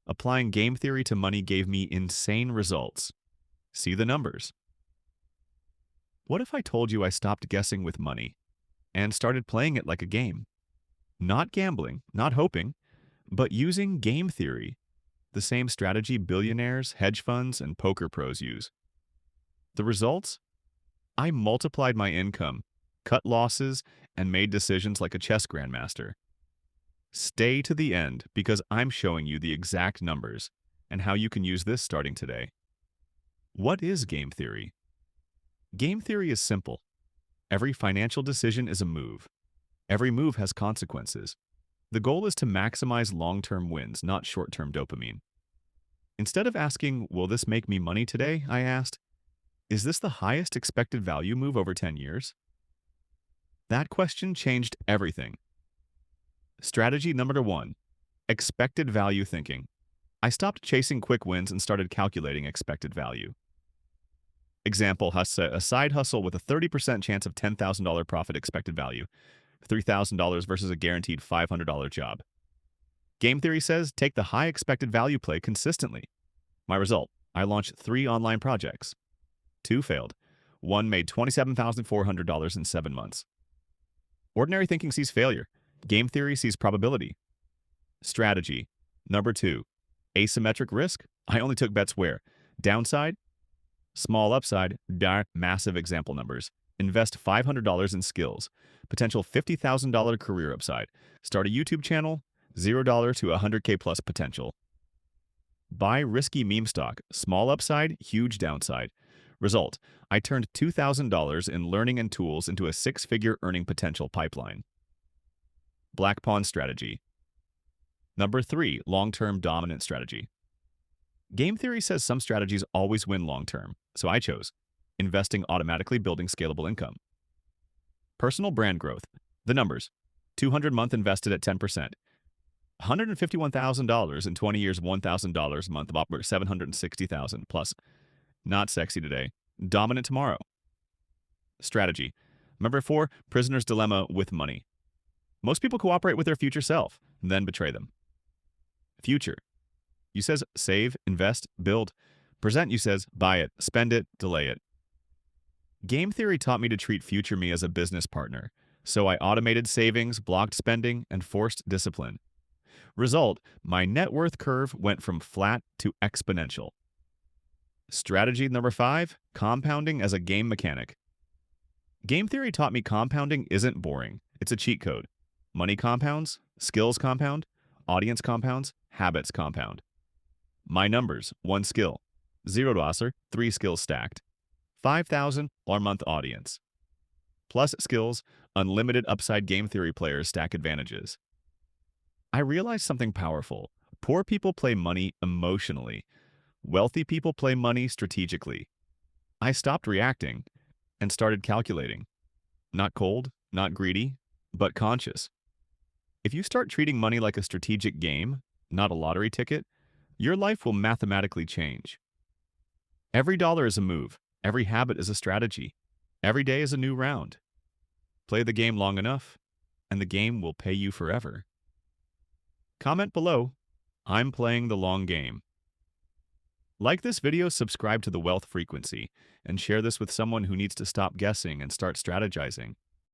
Applying game theory to money gave me insane results. See the numbers. What if I told you I stopped guessing with money and started playing it like a game? Not gambling, not hoping, but using game theory, the same strategy billionaires, hedge funds, and poker pros use. The results? I multiplied my income, cut losses, and made decisions like a chess grandmaster. Stay to the end because I'm showing you the exact numbers and how you can use this starting today. What is game theory? Game theory is simple. Every financial decision is a move. Every move has consequences. The goal is to maximize long-term wins, not short-term dopamine. Instead of asking, will this make me money today? I asked, is this the highest expected value move over 10 years? That question changed everything. Strategy number 1, expected value thinking. I stopped chasing quick wins and started calculating expected value. Example, a side hustle with a 30% chance of $10,000 profit expected value, $3,000 versus a guaranteed $500 job. Game theory says take the high expected value play consistently. My result, I launched 3 online projects. 2 failed. 1 made $27,400 in 7 months. Ordinary thinking sees failure. Game theory sees probability. Strategy. Number 2. Asymmetric risk. I only took bets where? Downside. Small upside. Massive example numbers. Invest $500 in skills. Potential $50,000 career upside. Start a YouTube channel. $0 to $100K plus potential. Buy risky meme stock. Small upside, huge downside. Result, I turned $2,000 in learning and tools into a 6-figure earning potential pipeline. Black Pawn strategy. Number 3, long-term dominant strategy. Game theory says some strategies always win long-term, so I chose investing automatically building scalable income. Personal brand growth. The numbers. 200 month invested at 10%. $151,000 in 20 years, $1,000 a month of opera, $760,000 plus. Not sexy today. Dominant tomorrow. Strategy. Number 4, prisoner's dilemma with money. Most people cooperate with their future self, then betray them. Future. You says save, invest, build. Present you says buy it, spend it, delay it. Game theory taught me to treat future me as a business partner, so I automated savings, blocked spending, and forced discipline. Result, my net worth curve went from flat to exponential. Strategy number 5, compounding as a game mechanic. Game theory taught me compounding isn't boring. It's a cheat code. Money compounds, skills compound, audience compounds, habits compound. My numbers, 1 skill. $0, 3 skills stacked. 5,000 per month audience. Plus skills, unlimited upside game theory players stack advantages. I realized something powerful. Poor people play money emotionally. Wealthy people play money strategically. I stopped reacting and started calculating. Not cold, not greedy, but conscious. If you start treating money like a strategic game, not a lottery ticket, your life will mathematically change. Every dollar is a move. Every habit is a strategy. Every day is a new round. Play the game long enough, and the game will pay you forever. Comment below, I'm playing the long game. Like this video, subscribe to The Wealth Frequency, and share this with someone who needs to stop guessing and start strategizing.